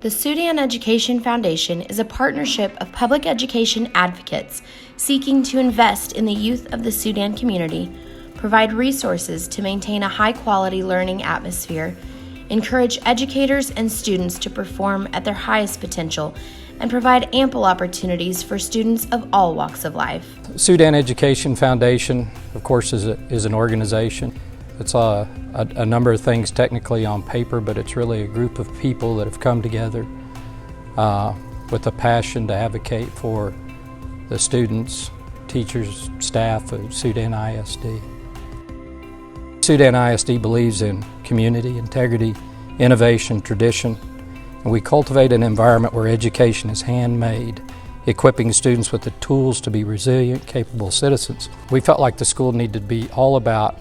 The Sudan Education Foundation is a partnership of public education advocates seeking to invest in the youth of the Sudan community, provide resources to maintain a high-quality learning atmosphere, encourage educators and students to perform at their highest potential, and provide ample opportunities for students of all walks of life. Sudan Education Foundation, of course, is an organization. It's a number of things technically on paper, but it's really a group of people that have come together with a passion to advocate for the students, teachers, staff of Sudan ISD. Sudan ISD believes in community, integrity, innovation, tradition, and we cultivate an environment where education is handmade, equipping students with the tools to be resilient, capable citizens. We felt like the school needed to be all about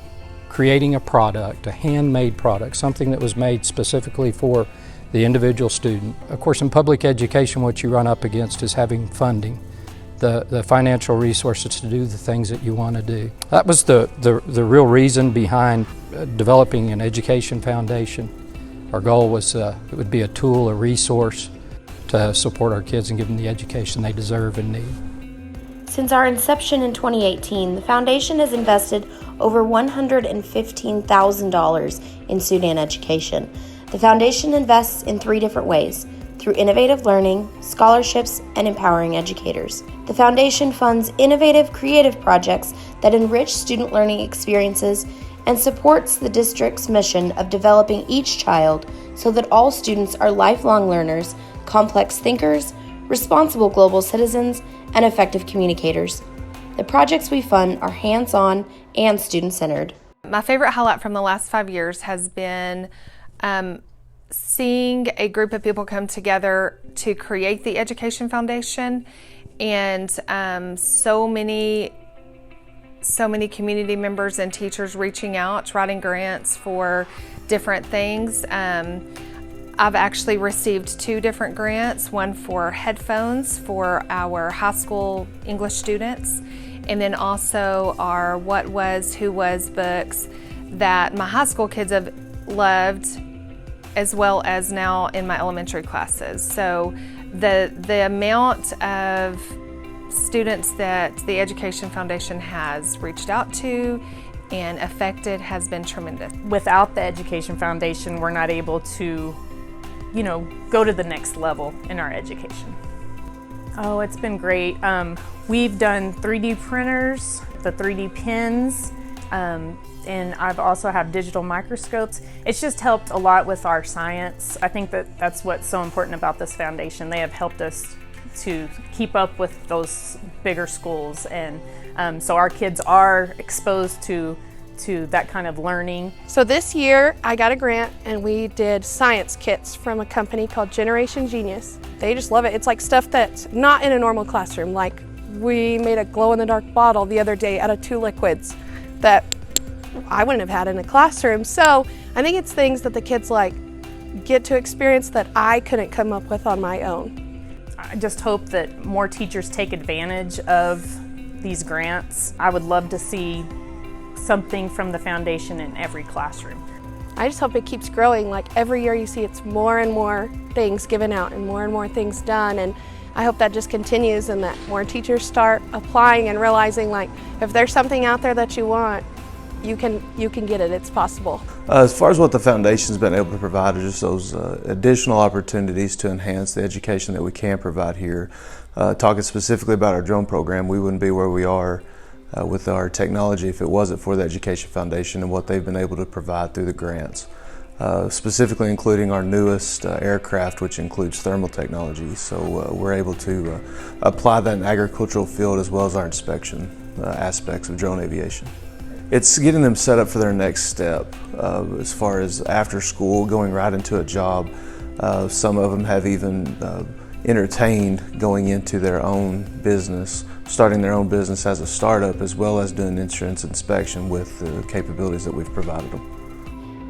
creating a product, a handmade product, something that was made specifically for the individual student. Of course, in public education, what you run up against is having funding, the financial resources to do the things that you want to do. That was the real reason behind developing an education foundation. Our goal was it would be a tool, a resource to support our kids and give them the education they deserve and need. Since our inception in 2018, the foundation has invested over $115,000 in Sudan education. The foundation invests in 3 different ways: through innovative learning, scholarships, and empowering educators. The foundation funds innovative, creative projects that enrich student learning experiences and supports the district's mission of developing each child so that all students are lifelong learners, complex thinkers, responsible global citizens, and effective communicators. The projects we fund are hands-on and student-centered. My favorite highlight from the last 5 years has been seeing a group of people come together to create the Education Foundation, and so many community members and teachers reaching out, writing grants for different things. I've actually received 2 different grants, one for headphones for our high school English students, and then also our What Was, Who Was books that my high school kids have loved, as well as now in my elementary classes. So the amount of students that the Education Foundation has reached out to and affected has been tremendous. Without the Education Foundation, we're not able to go to the next level in our education. Oh, it's been great. We've done 3D printers, the 3D pens, and I've also have digital microscopes. It's just helped a lot with our science. I think that's what's so important about this foundation. They have helped us to keep up with those bigger schools, and so our kids are exposed to that kind of learning. So this year I got a grant and we did science kits from a company called Generation Genius. They just love it. It's like stuff that's not in a normal classroom. Like we made a glow-in-the-dark bottle the other day out of 2 liquids that I wouldn't have had in a classroom. So I think it's things that the kids get to experience that I couldn't come up with on my own. I just hope that more teachers take advantage of these grants. I would love to see something from the foundation in every classroom. I just hope it keeps growing. Like every year you see it's more and more things given out and more things done, and I hope that just continues and that more teachers start applying and realizing if there's something out there that you want, you can get it, it's possible. As far as what the foundation's been able to provide are just those additional opportunities to enhance the education that we can provide here. Talking specifically about our drone program, we wouldn't be where we are with our technology if it wasn't for the Education Foundation and what they've been able to provide through the grants. Specifically including our newest aircraft, which includes thermal technology. So we're able to apply that in the agricultural field as well as our inspection aspects of drone aviation. It's getting them set up for their next step as far as after school, going right into a job. Some of them have even entertained going into their own business, starting their own business as a startup, as well as doing insurance inspection with the capabilities that we've provided them.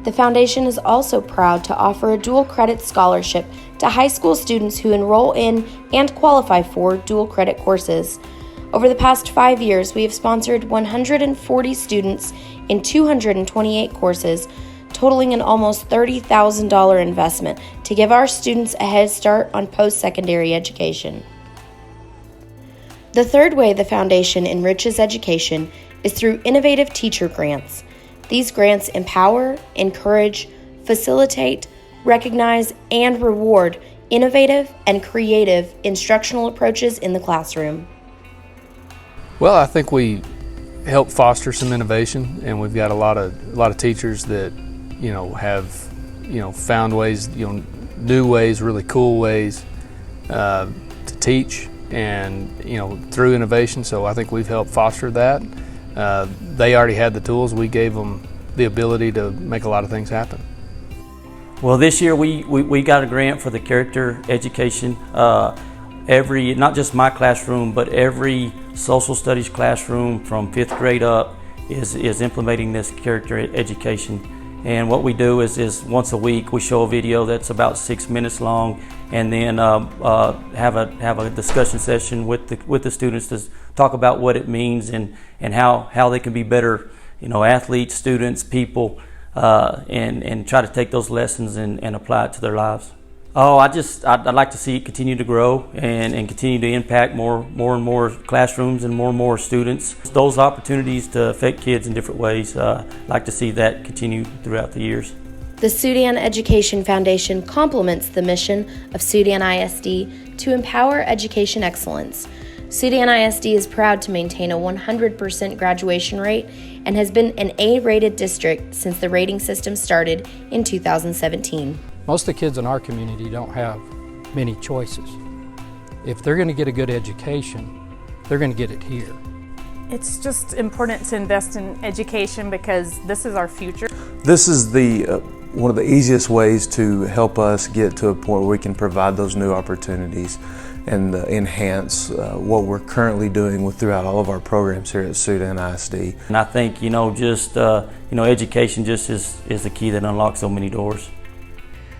The foundation is also proud to offer a dual credit scholarship to high school students who enroll in and qualify for dual credit courses. Over the past 5 years, we have sponsored 140 students in 228 courses, totaling an almost $30,000 investment to give our students a head start on post-secondary education. The third way the foundation enriches education is through innovative teacher grants. These grants empower, encourage, facilitate, recognize, and reward innovative and creative instructional approaches in the classroom. Well, I think we help foster some innovation, and we've got a lot of teachers that have found ways, new ways, really cool ways to teach, and through innovation. So I think we've helped foster that. They already had the tools. We gave them the ability to make a lot of things happen. Well, this year we got a grant for the character education. Not just my classroom, but every social studies classroom from 5th grade up is implementing this character education. And what we do is once a week we show a video that's about 6 minutes long, and then have a discussion session with the students to talk about what it means and how they can be better, athletes, students, people, and try to take those lessons and apply it to their lives. Oh, I'd like to see it continue to grow and continue to impact more and more classrooms and more students. Those opportunities to affect kids in different ways, I'd like to see that continue throughout the years. The Sudan Education Foundation complements the mission of Sudan ISD to empower education excellence. Sudan ISD is proud to maintain a 100% graduation rate and has been an A-rated district since the rating system started in 2017. Most of the kids in our community don't have many choices. If they're going to get a good education, they're going to get it here. It's just important to invest in education because this is our future. This is one of the easiest ways to help us get to a point where we can provide those new opportunities and enhance what we're currently doing throughout all of our programs here at Sudan ISD. And I think education just is the key that unlocks so many doors.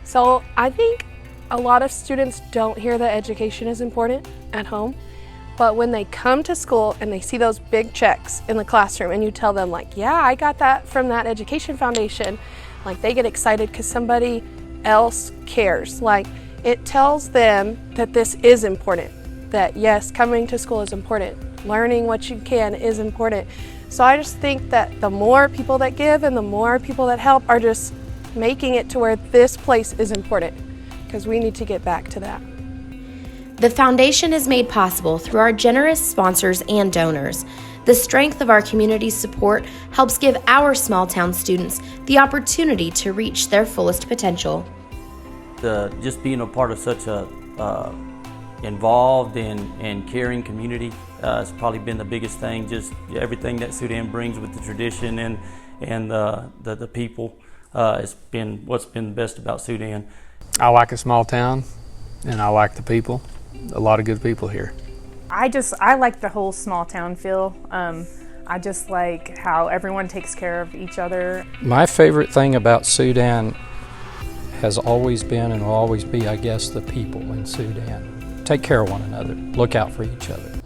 So I think a lot of students don't hear that education is important at home, but when they come to school and they see those big checks in the classroom and you tell them yeah, I got that from that education foundation, they get excited because somebody else cares. It tells them that this is important, that yes, coming to school is important, learning what you can is important. So I just think that the more people that give and the more people that help are just making it to where this place is important, because we need to get back to that. The foundation is made possible through our generous sponsors and donors. The strength of our community's support helps give our small town students the opportunity to reach their fullest potential. Just being a part of such a involved and caring community has probably been the biggest thing. Just everything that Sudan brings with the tradition and the people has been what's been the best about Sudan. I like a small town, and I like the people. A lot of good people here. I like the whole small town feel. I just like how everyone takes care of each other. My favorite thing about Sudan has always been and will always be, I guess, the people in Sudan. Take care of one another, look out for each other.